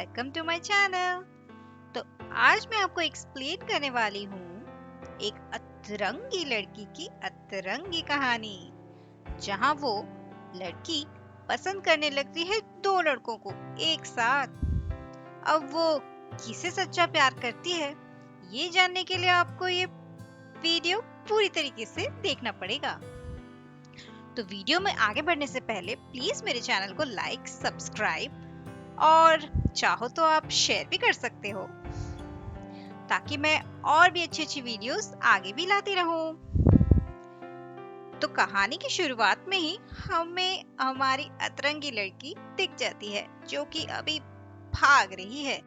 Welcome to my channel. तो आज मैं आपको एक्सप्लेन करने वाली हूँ एक अतरंगी लड़की की अतरंगी कहानी, जहाँ वो लड़की पसंद करने लगती है दो लड़कों को एक साथ। अब वो किसे सच्चा प्यार करती है, ये जानने के लिए आपको ये वीडियो पूरी तरीके से देखना पड़ेगा। तो वीडियो में आगे बढ़ने से पहले प्लीज मेरे चैनल को लाइक, सब्सक्राइब और चाहो तो आप शेयर भी कर सकते हो, ताकि मैं और भी अच्छी अच्छी वीडियोस आगे भी लाती रहूं। तो कहानी की शुरुआत में ही हमें हमारी अतरंगी लड़की दिख जाती है, जो कि अभी भाग रही है।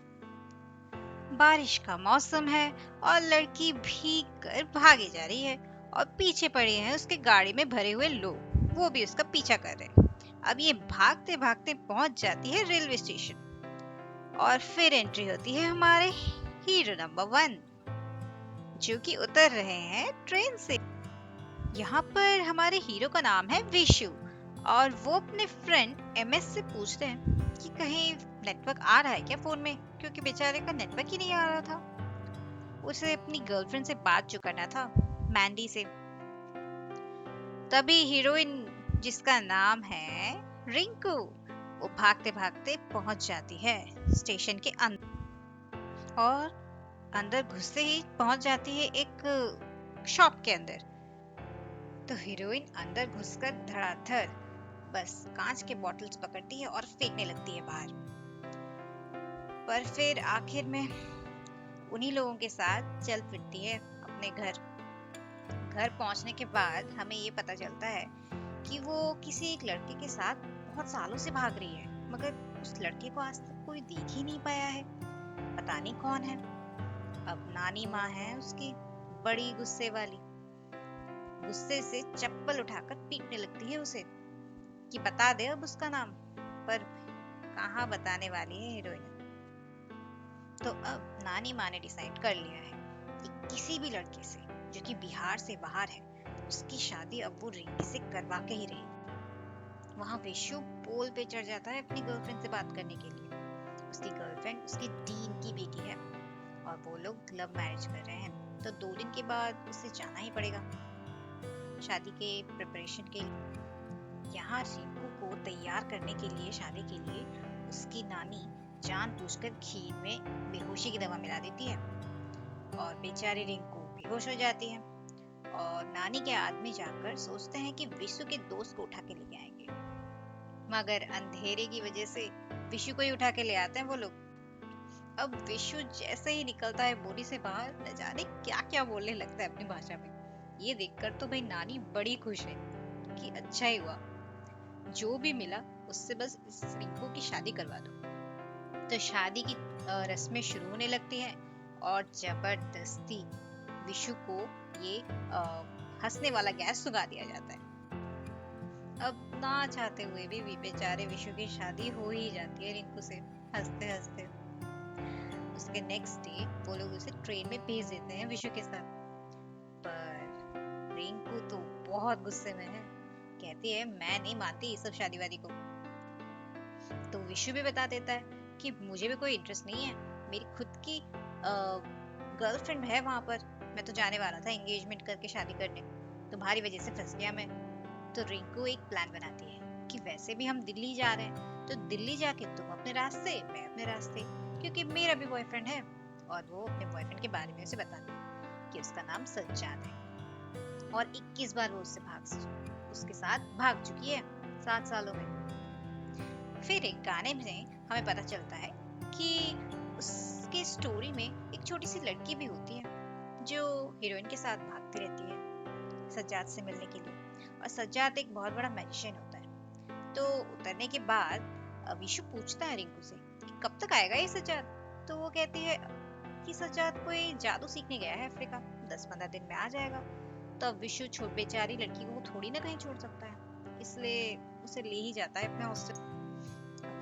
बारिश का मौसम है और लड़की भीग कर भागी जा रही है और पीछे पड़े हैं उसके गाड़ी में भरे हुए लोग, वो भी उसका पीछा कर रहे हैं। अब ये भागते भागते पहुंच जाती है रेलवे स्टेशन और फिर एंट्री होती है हमारे हीरो नंबर 1, जो कि उतर रहे हैं ट्रेन से। यहाँ पर हमारे हीरो का नाम है विशु और वो अपने फ्रेंड एमएस से पूछते हैं कि कहीं नेटवर्क आ रहा है क्या फोन में, क्योंकि बेचारे का नेटवर्क ही नहीं आ रहा था। उसे अपनी गर्लफ्रेंड से बात जो करना था, मैंडी से। तभी हीरोइन, जिसका नाम है रिंकू, वो भागते भागते पहुंच जाती है स्टेशन के अंदर और अंदर घुसते ही पहुंच जाती है एक शॉप के अंदर। तो हीरोइन अंदर घुसकर धड़ाधड़ बस कांच के बॉटल्स पकड़ती है और फेंकने लगती है बाहर। पर फिर आखिर में उन्हीं लोगों के साथ चल फिरती है अपने घर। घर पहुंचने के बाद हमें ये पता चलता है कि वो किसी एक लड़के के साथ बहुत सालों से भाग रही है, मगर उस लड़के को आज तक कोई देख ही नहीं पाया है। पता नहीं कौन है। अब नानी माँ है उसकी, बड़ी गुस्से वाली, गुस्से से चप्पल उठाकर पीटने लगती है उसे कि बता दे अब उसका नाम। पर कहाँ बताने वाली है हीरोइन। तो अब नानी माँ ने डिसाइड कर लिया है कि किसी भी लड़के से जो कि बिहार से बाहर है, उसकी शादी अब वो रिंकी से करवा के ही रहेगी। वहाँ विशु पोल पे चढ़ जाता है अपनी गर्लफ्रेंड से बात करने के लिए। उसकी गर्लफ्रेंड उसकी डीन की बेटी है और वो लोग लव मैरिज कर रहे हैं, तो 2 दिन के बाद उसे जाना ही पड़ेगा शादी के प्रिपरेशन के लिए। यहाँ रिंकू को तैयार करने के लिए शादी के लिए उसकी नानी जानबूझकर खीर में बेहोशी की दवा मिला देती है और बेचारी रिंकू बेहोश हो जाती है। और नानी के आदमी जाकर सोचते हैं कि विशु के दोस्त को उठा के लेके आएंगे, मगर अंधेरे की वजह से विशु को ही उठा के ले आते हैं वो लोग। अब विशु जैसे ही निकलता है बॉडी से बाहर, न जाने क्या क्या बोलने लगता है अपनी भाषा में। ये देखकर तो भाई नानी बड़ी खुश है कि अच्छा ही हुआ, जो भी मिला उससे बस इस रिंकू की शादी करवा दो। तो शादी की रस्में शुरू होने लगती हैं और जबरदस्ती विशु को ये हंसने वाला गैस सुगा दिया जाता है। अब ना चाहते हुए भी बेचारे विशु की शादी हो ही जाती है रिंकू से, हंसते हंसते। उसके नेक्स्ट डे वो लोग उसे ट्रेन में भेज देते हैं विशु के साथ। पर रिंकू तो बहुत गुस्से में है, कहती है मैं नहीं मानती ये सब शादी वादी को। तो विशु भी बता देता है कि मुझे भी कोई इंटरेस्ट नहीं है, मेरी खुद की गर्लफ्रेंड है वहां पर, मैं तो जाने वाला था एंगेजमेंट करके शादी करने, तुम्हारी वजह से फंस गया मैं। तो रिंकू एक प्लान बनाती है कि वैसे भी हम दिल्ली जा रहे हैं, तो दिल्ली जाके तुम अपने रास्ते मैं अपने रास्ते, क्योंकि मेरा भी बॉयफ्रेंड है। और वो अपने बॉयफ्रेंड के बारे में उसे बताती है कि उसका नाम सज्जाद है और 21 बार वो उसके साथ भाग चुकी है 7 सालों में। फिर एक गाने में हमें पता चलता है कि उसके स्टोरी में एक छोटी सी लड़की भी होती है जो हीरोइन के साथ भागती रहती है सज्जाद से मिलने के लिए। और सज्जाद एक बहुत बड़ा मैजिशियन होता है। तो उतरने के बाद विशु पूछता है रिंकू से कि कब तक आएगा ये सज्जाद। तो वो कहती है कि सज्जाद कोई जादू सीखने गया है अफ्रीका, 10-15 दिन में आ जाएगा। तो अब विशु बेचारी लड़की को थोड़ी ना कहीं छोड़ सकता है, इसलिए उसे ले ही जाता है अपने हॉस्टल।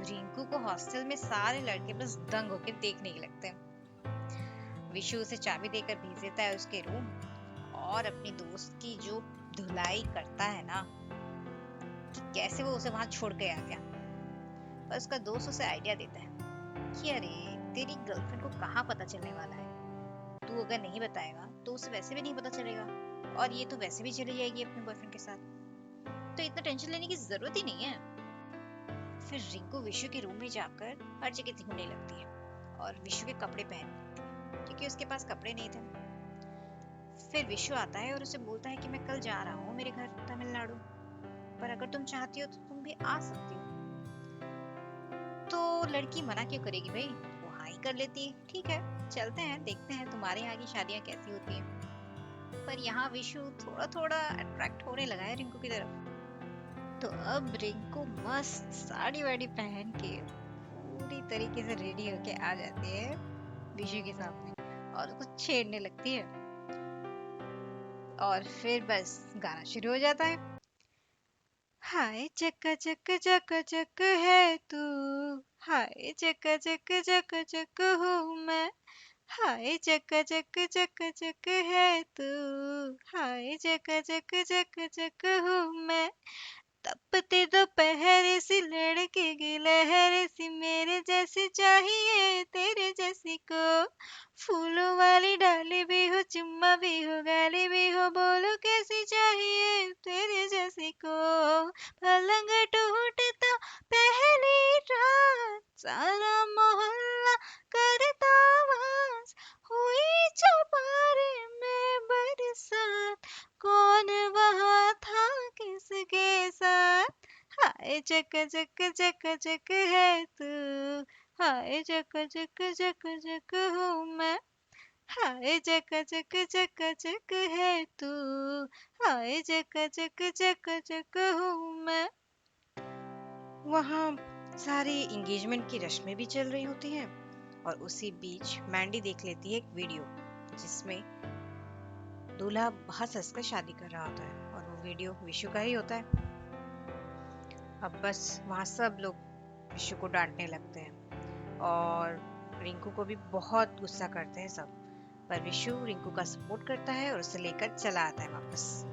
रिंकू को हॉस्टल में सारे लड़के बस दंग होकर देखने ही लगते हैं। विशु उसे चाबी देकर भेज देता है उसके रूम और अपनी दोस्त की जो धुलाई करता है ना, कि कैसे वो उसे वहां छोड़ के आ गया। पर उसका दोस्त उसे आइडिया देता है कि अरे तेरी गर्लफ्रेंड को कहाँ पता चलने वाला है, तू अगर नहीं बताएगा तो उसे वैसे भी नहीं पता चलेगा, और ये तो वैसे भी चली जाएगी अपने बॉयफ्रेंड के साथ, तो इतना टेंशन लेने की जरूरत ही नहीं है। फिर रिंकू विशु के रूम में जाकर हर जगह ढूंढने लगती है और विशु के कपड़े पहन लेती है क्योंकि उसके पास कपड़े नहीं थे। फिर विशु आता है और उसे बोलता है कि मैं कल जा रहा हूँ मेरे घर तमिलनाडु, पर अगर तुम चाहती हो तो तुम भी आ सकती हो। तो लड़की मना क्यों करेगी भाई, वो हाँ ही कर लेती है, ठीक है चलते हैं, देखते हैं तुम्हारे यहाँ की शादियाँ कैसी होती हैं। पर यहाँ विशु थोड़ा थोड़ा अट्रैक्ट होने लगा है रिंकू की तरफ। तो अब रिंकू मस्त साड़ी वाड़ी पहन के पूरी तरीके से रेडी होके आ जाती है विशु के सामने और उसको छेड़ने लगती है, और फिर बस गाना शुरू हो जाता है। हाय चक चक चक चक है तू, हाय चक चक चक चक हूँ मैं, हाय चक चक चक चक है तू, हाय चक चक चक चक हूँ मैं, तपते दोपहर सी लड़के की लहर सी मेरे जैसी चाहिए तेरे जैसी को, फूलों वाली डाली भी हो चुम्मा भी हो गाली भी हो, बोलो कैसी चाहिए तेरे जैसी को, पलंग टूटता पहली रात सारा मोहल्ला करता आवाज, हुई चौबारे में बरसात, कौन वहाँ था किसके साथ, हाय चक चक चक चक है तू, हाय चक चक चक चक हूँ मैं, हाय चक चक चक चक है तू, हाय चक चक चक चक हूँ मैं। वहाँ सारी एंगेजमेंट की रस्में भी चल रही होती हैं और उसी बीच मैंडी देख लेती है एक वीडियो जिसमें दूल्हा बहुत हंसकर शादी कर रहा होता है और वो वीडियो विशु का ही होता है। अब बस वहाँ सब लोग विशु को डांटने लगते हैं और रिंकू को भी बहुत गुस्सा करते हैं सब, पर विशु रिंकू का सपोर्ट करता है और उसे लेकर चला आता है वापस।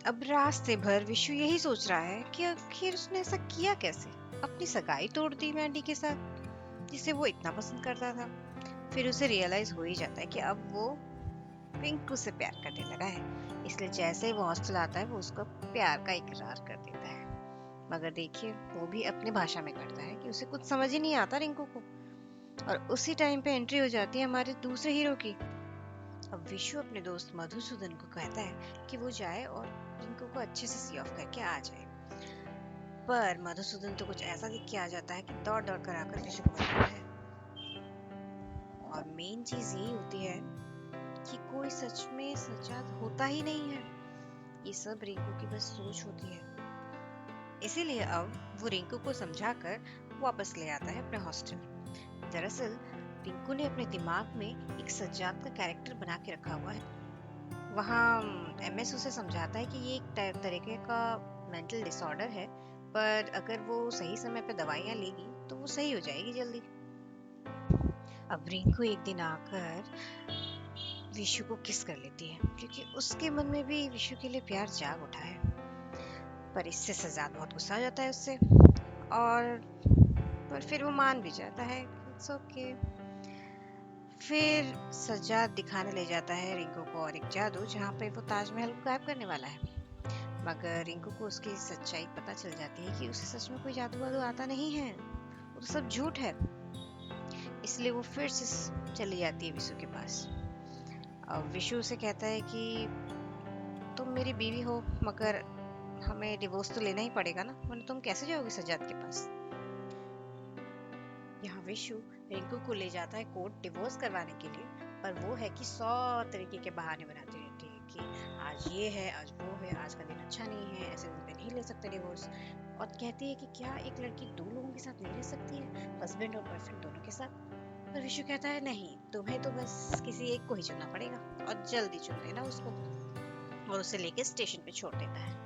अब रास्ते भर विशु यही सोच रहा है कि आखिर उसने ऐसा किया कैसे, अपनी सगाई तोड़ दी मैंडी के साथ जिसे वो इतना पसंद करता था। फिर उसे रियलाइज हो ही जाता है कि अब वो रिंकू से प्यार करने लगा है, इसलिए जैसे ही वो हॉस्टल आता है वो उसको प्यार का इकरार कर देता है। मगर देखिए वो भी अपनी भाषा में करता है कि उसे कुछ समझ ही नहीं आता रिंकू को। और उसी टाइम पे एंट्री हो जाती है हमारे दूसरे हीरो की। अब विशु अपने दोस्त मधुसूदन को कहता है कि वो जाए और रिंकू को अच्छे से सी ऑफ करके आ जाए, पर मधुसूदन तो कुछ ऐसा दिख के आ जाता है कि दौड़ दौड़ कर आकर विशु को बताता है। और मेन चीज यही होती है कि कोई सच में सजाद होता ही नहीं है, ये सब रिंकू की बस सोच होती है। इसीलिए अब वो रिंकू को समझाकर वापस ले आता है अपने हॉस्टल। दरअसल रिंकू ने अपने दिमाग में एक सज्जाद का कैरेक्टर बना के रखा हुआ है। वहाँ एमएस उसे समझाता है कि ये एक तरीके का मेंटल डिसऑर्डर है, पर अगर वो सही समय पे दवाइयाँ लेगी तो वो सही हो जाएगी जल्दी। अब रिंकू एक दिन आकर विशु को किस कर लेती है क्योंकि उसके मन में भी विशु के लिए प्यार जाग उठा है, पर इससे सज्जाद बहुत गुस्सा आ जाता है उससे, और पर फिर वो मान भी जाता है, इट्स ओके। फिर सज्जाद दिखाने ले जाता है रिंकू को और एक जादू जहाँ पे वो ताजमहल को गायब करने वाला है, मगर रिंकू को उसकी सच्चाई पता चल जाती है कि उसे सच में कोई जादू वादू आता नहीं है, वो तो सब झूठ है। इसलिए वो फिर से चली जाती है विशु के पास। अब विशु उसे कहता है कि तुम मेरी बीवी हो मगर हमें डिवोर्स तो लेना ही पड़ेगा ना, वरना तुम कैसे जाओगे सज्जाद के पास। यहाँ विशु रिंकू को ले जाता है कोर्ट डिवोर्स करवाने के लिए, पर वो है कि 100 तरीके के बहाने बनाती रहती है कि आज ये है, आज वो है, आज का दिन अच्छा नहीं है, ऐसे दिन पे नहीं ले सकते डिवोर्स, और कहती है कि क्या एक लड़की 2 लोगों के साथ नहीं रह सकती है, हस्बैंड और बॉयफ्रेंड दोनों के साथ। पर विशु कहता है नहीं, तुम्हें तो बस किसी एक को ही चुनना पड़ेगा और जल्दी चुन लेना उसको, और उसे लेके स्टेशन पे छोड़ देता है।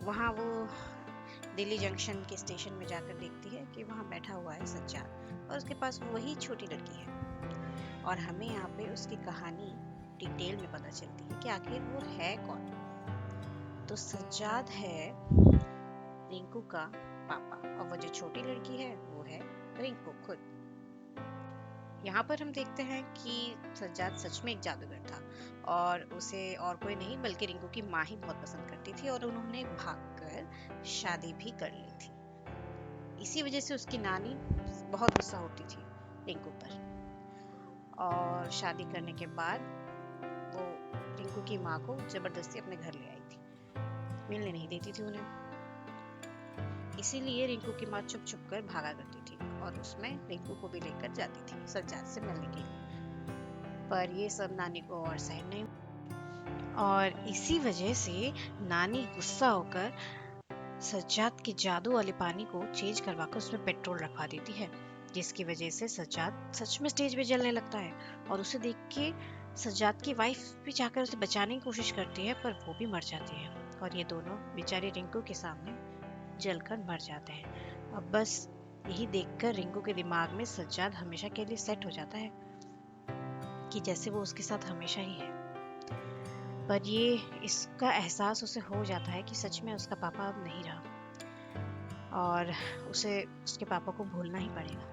वहाँ वो दिल्ली जंक्शन के स्टेशन में जाकर देखती है कि वहाँ बैठा हुआ है सज्जाद और उसके पास वही छोटी लड़की है, और हमें यहाँ पे उसकी कहानी डिटेल में पता चलती है कि आखिर वो है कौन। तो सज्जाद है रिंकू का पापा और वो जो छोटी लड़की है वो है रिंकू खुद। यहाँ पर हम देखते हैं कि सज्जाद सच में एक जादूगर था और उसे और कोई नहीं बल्कि रिंकू की माँ ही बहुत पसंद करती थी और उन्होंने भागकर शादी भी कर ली थी। इसी वजह से उसकी नानी बहुत गुस्सा होती थी रिंकू पर और शादी करने के बाद वो रिंकू की माँ को जबरदस्ती अपने घर ले आई थी, मिलने नहीं देती थी उन्हें। इसीलिए रिंकू की माँ चुप चुप कर भागा करती थी और उसमें रिंकू को भी लेकर जाती थी सज्जाद से मिलने के लिए। पर ये सब नानी को और सहन नहीं और इसी वजह से नानी गुस्सा होकर सज्जाद के जादू वाले पानी को चेंज करवाकर उसमें पेट्रोल रखवा देती है, जिसकी वजह से सज्जाद सच में स्टेज पे जलने लगता है और उसे देख के सज्जाद की वाइफ भी जाकर उसे बचाने की कोशिश करती है पर वो भी मर जाती है और ये दोनों बेचारे रिंकू के सामने जलकर मर जाते हैं। अब बस यही देखकर रिंकू के दिमाग में सज्जाद हमेशा के लिए सेट हो जाता है कि जैसे वो उसके साथ हमेशा ही है। पर ये इसका एहसास उसे हो जाता है कि सच में उसका पापा अब नहीं रहा और उसे उसके पापा को भूलना ही पड़ेगा।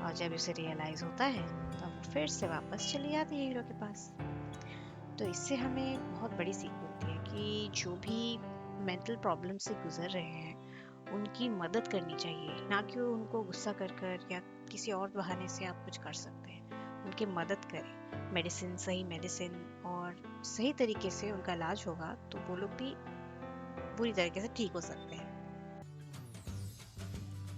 और जब उसे रियलाइज होता है तब फिर से वापस चली जाती है हीरो के पास। तो इससे हमें बहुत बड़ी सीख मिलती है कि जो भी मेंटल प्रॉब्लम से गुजर रहे हैं उनकी मदद करनी चाहिए, ना कि उनको गुस्सा कर कर या किसी और बहाने से आप कुछ कर सकते हैं। उनकी मदद करें, सही मेडिसिन और सही तरीके से उनका इलाज होगा तो वो लोग भी पूरी तरीके से ठीक हो सकते हैं।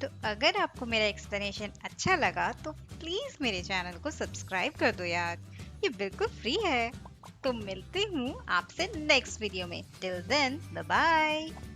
तो अगर आपको मेरा एक्सप्लेनेशन अच्छा लगा तो प्लीज मेरे चैनल को सब्सक्राइब कर दो यार, ये बिल्कुल फ्री है। तो मिलती हूँ आपसे नेक्स्ट वीडियो में। Till then bye bye.